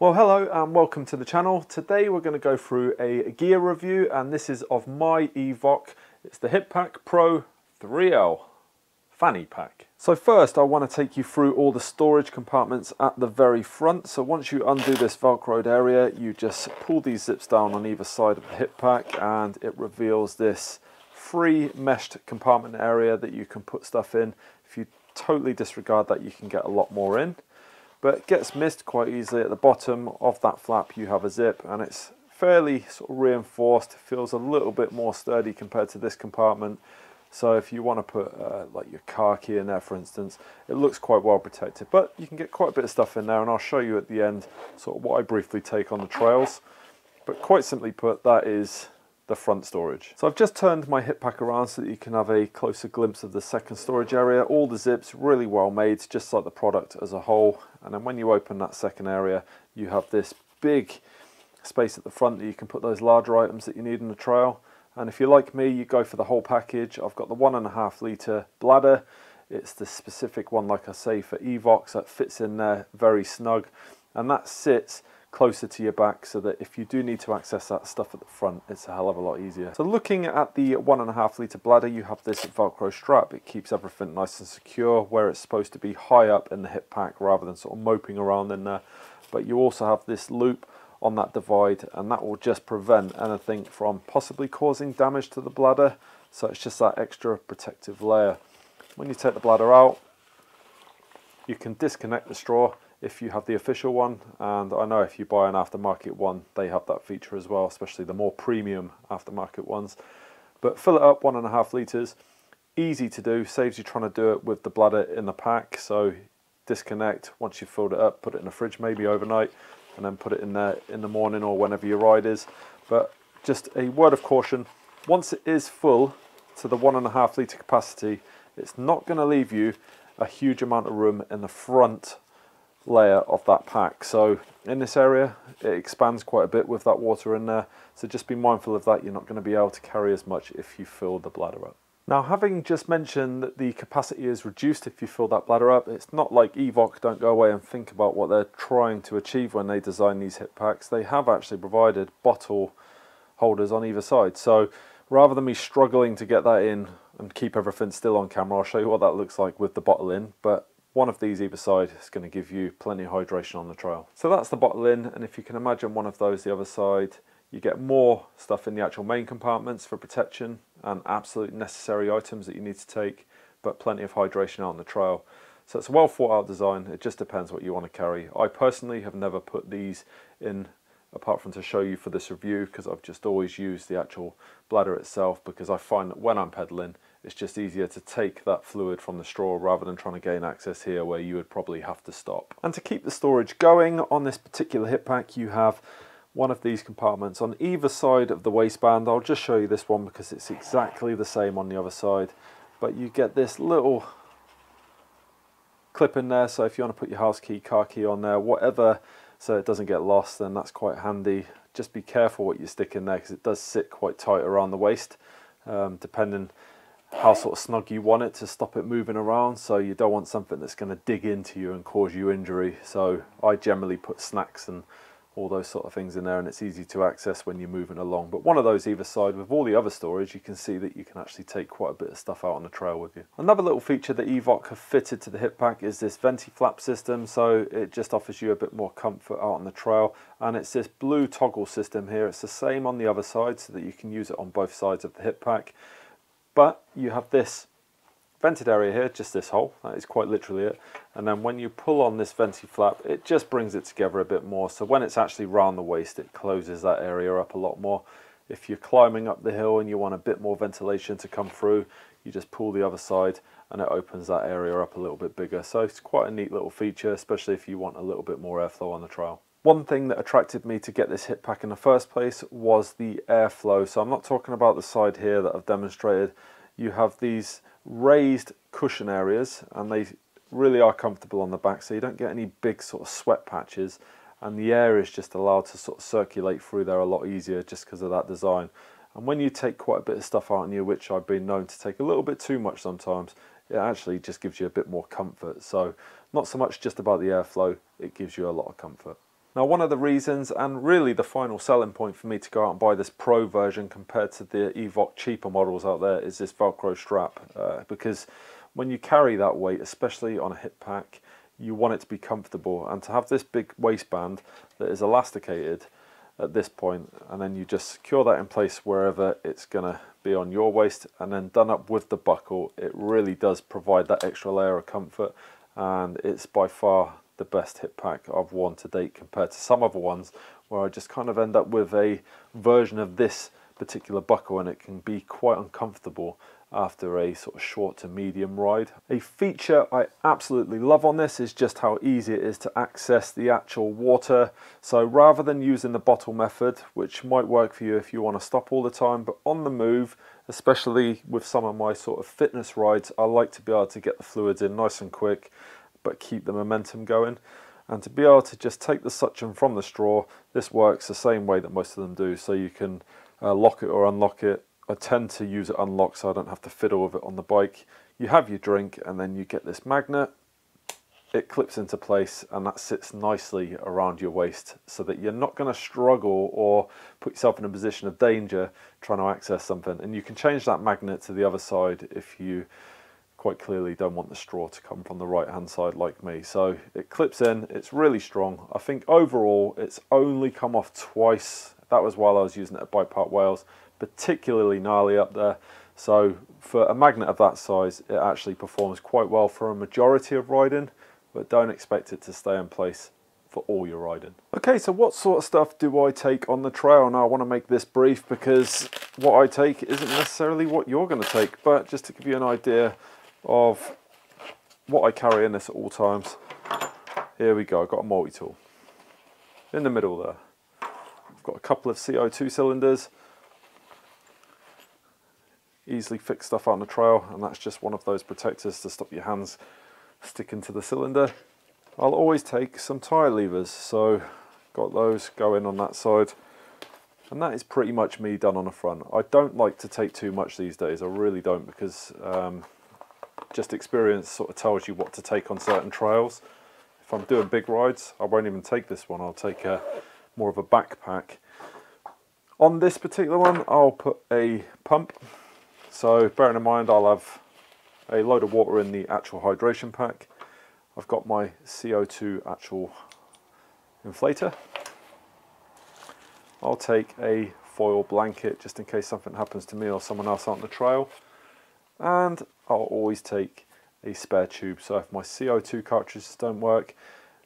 Well, hello and welcome to the channel. Today we're going to go through a gear review, and this is of my Evoc. It's the Hip Pack Pro 3L fanny pack. So first I want to take you through all the storage compartments at the very front. So once you undo this velcroed area, you just pull these zips down on either side of the hip pack and it reveals this free meshed compartment area that you can put stuff in. If you totally disregard that, you can get a lot more in. But it gets missed quite easily. At the bottom of that flap you have a zip, and it's fairly sort of reinforced. It feels a little bit more sturdy compared to this compartment. So if you want to put like your car key in there, for instance, it looks quite well protected. But you can get quite a bit of stuff in there, and I'll show you at the end sort of what I briefly take on the trails. But quite simply put, that is the front storage. So I've just turned my hip pack around so that you can have a closer glimpse of the second storage area. All the zips really well made, just like the product as a whole. And then when you open that second area, you have this big space at the front that you can put those larger items that you need in the trail. And if you're like me, you go for the whole package. I've got the 1.5 litre bladder. It's the specific one, like I say, for Evoc, so it fits in there very snug. And that sits closer to your back so that if you do need to access that stuff at the front, it's a hell of a lot easier. So looking at the 1.5 litre bladder, you have this Velcro strap. It keeps everything nice and secure where it's supposed to be, high up in the hip pack rather than sort of moping around in there. But you also have this loop on that divide, and that will just prevent anything from possibly causing damage to the bladder. So it's just that extra protective layer. When you take the bladder out, you can disconnect the straw if you have the official one, and I know if you buy an aftermarket one, they have that feature as well, especially the more premium aftermarket ones. But fill it up 1.5 litres, easy to do, saves you trying to do it with the bladder in the pack. So disconnect once you've filled it up, put it in the fridge maybe overnight, and then put it in there in the morning or whenever your ride is. But just a word of caution, once it is full to the 1.5 litre capacity, it's not going to leave you a huge amount of room in the front layer of that pack. So in this area it expands quite a bit with that water in there, so just be mindful of that. You're not going to be able to carry as much if you fill the bladder up. Now, having just mentioned that the capacity is reduced if you fill that bladder up, it's not like Evoc don't go away and think about what they're trying to achieve when they design these hip packs. They have actually provided bottle holders on either side, so rather than me struggling to get that in and keep everything still on camera, I'll show you what that looks like with the bottle in. But one of these either side is going to give you plenty of hydration on the trail. So that's the bottle in, and if you can imagine one of those the other side, you get more stuff in the actual main compartments for protection and absolute necessary items that you need to take, but plenty of hydration out on the trail. So it's a well thought out design. It just depends what you want to carry. I personally have never put these in apart from to show you for this review, because I've just always used the actual bladder itself, because I find that when I'm pedaling, it's just easier to take that fluid from the straw rather than trying to gain access here where you would probably have to stop. And to keep the storage going on this particular hip pack, you have one of these compartments on either side of the waistband. I'll just show you this one because it's exactly the same on the other side, but you get this little clip in there, so if you want to put your house key, car key on there, whatever, so it doesn't get lost, then that's quite handy. Just be careful what you stick in there because it does sit quite tight around the waist, depending how sort of snug you want it to stop it moving around. So you don't want something that's going to dig into you and cause you injury. So I generally put snacks and all those sort of things in there, and it's easy to access when you're moving along. But one of those either side. With all the other storage, you can see that you can actually take quite a bit of stuff out on the trail with you. Another little feature that Evoc have fitted to the hip pack is this venti flap system, so it just offers you a bit more comfort out on the trail. And it's this blue toggle system here. It's the same on the other side, so that you can use it on both sides of the hip pack. But you have this vented area here, just this hole, that is quite literally it. And then when you pull on this venti flap, it just brings it together a bit more. So when it's actually round the waist, it closes that area up a lot more. If you're climbing up the hill and you want a bit more ventilation to come through, you just pull the other side and it opens that area up a little bit bigger. So it's quite a neat little feature, especially if you want a little bit more airflow on the trail. One thing that attracted me to get this hip pack in the first place was the airflow. So I'm not talking about the side here that I've demonstrated. You have these raised cushion areas, and they really are comfortable on the back, so you don't get any big sort of sweat patches, and the air is just allowed to sort of circulate through there a lot easier just because of that design. And when you take quite a bit of stuff out on you, which I've been known to take a little bit too much sometimes, it actually just gives you a bit more comfort. So not so much just about the airflow, it gives you a lot of comfort. Now, one of the reasons, and really the final selling point for me to go out and buy this Pro version compared to the Evoc cheaper models out there, is this Velcro strap. Because when you carry that weight, especially on a hip pack, you want it to be comfortable. And to have this big waistband that is elasticated at this point, and then you just secure that in place wherever it's going to be on your waist, and then done up with the buckle, it really does provide that extra layer of comfort. And it's by far the best hip pack I've worn to date compared to some other ones where I just kind of end up with a version of this particular buckle, and it can be quite uncomfortable after a sort of short to medium ride. A feature I absolutely love on this is just how easy it is to access the actual water. So rather than using the bottle method, which might work for you if you want to stop all the time, but on the move, especially with some of my sort of fitness rides, I like to be able to get the fluids in nice and quick but keep the momentum going. And to be able to just take the suction from the straw, this works the same way that most of them do. So you can lock it or unlock it. I tend to use it unlocked so I don't have to fiddle with it on the bike. You have your drink and then you get this magnet. It clips into place and that sits nicely around your waist so that you're not going to struggle or put yourself in a position of danger trying to access something. And you can change that magnet to the other side if you quite clearly don't want the straw to come from the right hand side like me. So it clips in, it's really strong. I think overall it's only come off twice. That was while I was using it at Bike Park Wales, particularly gnarly up there. So for a magnet of that size, it actually performs quite well for a majority of riding, but don't expect it to stay in place for all your riding. Okay, so what sort of stuff do I take on the trail? Now I want to make this brief because what I take isn't necessarily what you're going to take, but just to give you an idea of what I carry in this at all times. Here we go, I've got a multi-tool. In the middle there, I've got a couple of CO2 cylinders. Easily fix stuff out on the trail, and that's just one of those protectors to stop your hands sticking to the cylinder. I'll always take some tyre levers, so got those going on that side. And that is pretty much me done on the front. I don't like to take too much these days, I really don't, because just experience sort of tells you what to take on certain trails. If I'm doing big rides, I won't even take this one. I'll take more of a backpack. On this particular one, I'll put a pump. So bearing in mind, I'll have a load of water in the actual hydration pack. I've got my CO2 actual inflator. I'll take a foil blanket just in case something happens to me or someone else on the trail. And I'll always take a spare tube. So if my CO2 cartridges don't work,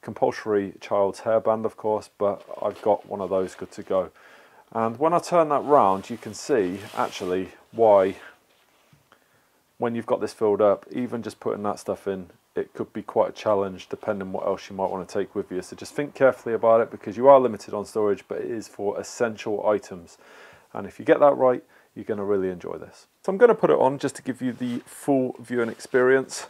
compulsory child's hairband of course, but I've got one of those good to go. And when I turn that round, you can see actually why, when you've got this filled up, even just putting that stuff in, it could be quite a challenge depending on what else you might want to take with you. So just think carefully about it, because you are limited on storage, but it is for essential items. And if you get that right, you're going to really enjoy this. So I'm going to put it on just to give you the full viewing experience.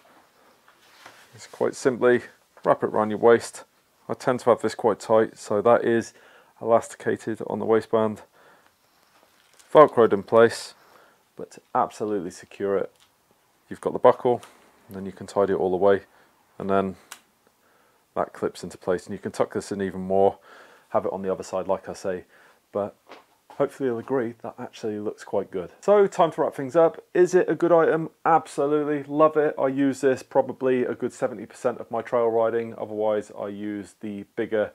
It's quite simply wrap it around your waist. I tend to have this quite tight, so that is elasticated on the waistband, velcroed in place, but to absolutely secure it, you've got the buckle, and then you can tidy it all the way, and then that clips into place, and you can tuck this in even more, have it on the other side like I say, but hopefully you'll agree that actually looks quite good. So time to wrap things up. Is it a good item? Absolutely, love it. I use this probably a good 70% of my trail riding, otherwise I use the bigger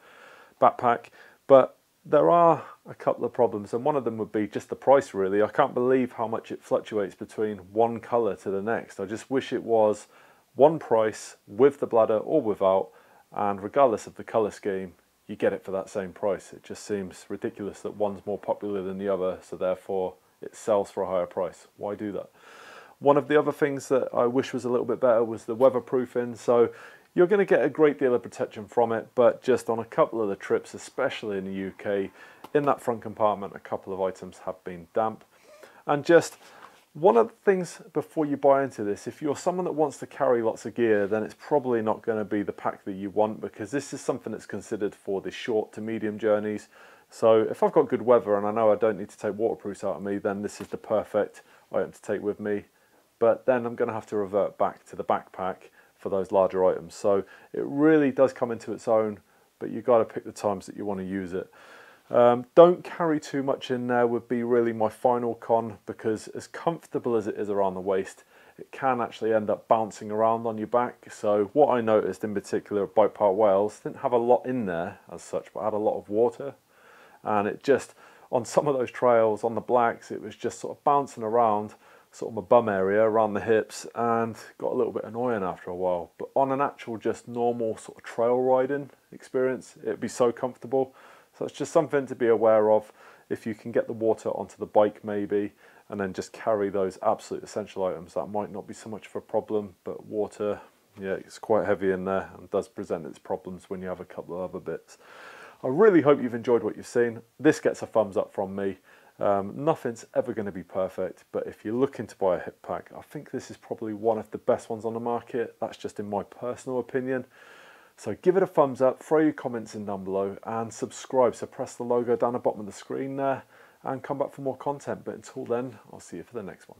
backpack. But there are a couple of problems, and one of them would be just the price really. I can't believe how much it fluctuates between one colour to the next. I just wish it was one price with the bladder or without, and regardless of the colour scheme, you get it for that same price. It just seems ridiculous that one's more popular than the other, so therefore it sells for a higher price. Why do that? One of the other things that I wish was a little bit better was the weatherproofing. So you're going to get a great deal of protection from it, but just on a couple of the trips, especially in the UK, in that front compartment, a couple of items have been damp. And just one of the things before you buy into this, if you're someone that wants to carry lots of gear, then it's probably not going to be the pack that you want, because this is something that's considered for the short to medium journeys. So if I've got good weather and I know I don't need to take waterproofs out of me, then this is the perfect item to take with me. But then I'm going to have to revert back to the backpack for those larger items. So it really does come into its own but you've got to pick the times that you want to use it. Don't carry too much in there would be really my final con, because as comfortable as it is around the waist, it can actually end up bouncing around on your back. So what I noticed in particular at Bike Park Wales, didn't have a lot in there as such, but had a lot of water, and it just, on some of those trails on the blacks, it was just sort of bouncing around sort of my bum area around the hips, and got a little bit annoying after a while. But on an actual just normal sort of trail riding experience, it'd be so comfortable. So it's just something to be aware of. If you can get the water onto the bike maybe, and then just carry those absolute essential items, that might not be so much of a problem. But water, yeah, it's quite heavy in there and does present its problems when you have a couple of other bits. I really hope you've enjoyed what you've seen. This gets a thumbs up from me. Nothing's ever going to be perfect, but if you're looking to buy a hip pack, I think this is probably one of the best ones on the market. That's just in my personal opinion. So give it a thumbs up, throw your comments in down below, and subscribe. So press the logo down the bottom of the screen there and come back for more content. But until then, I'll see you for the next one.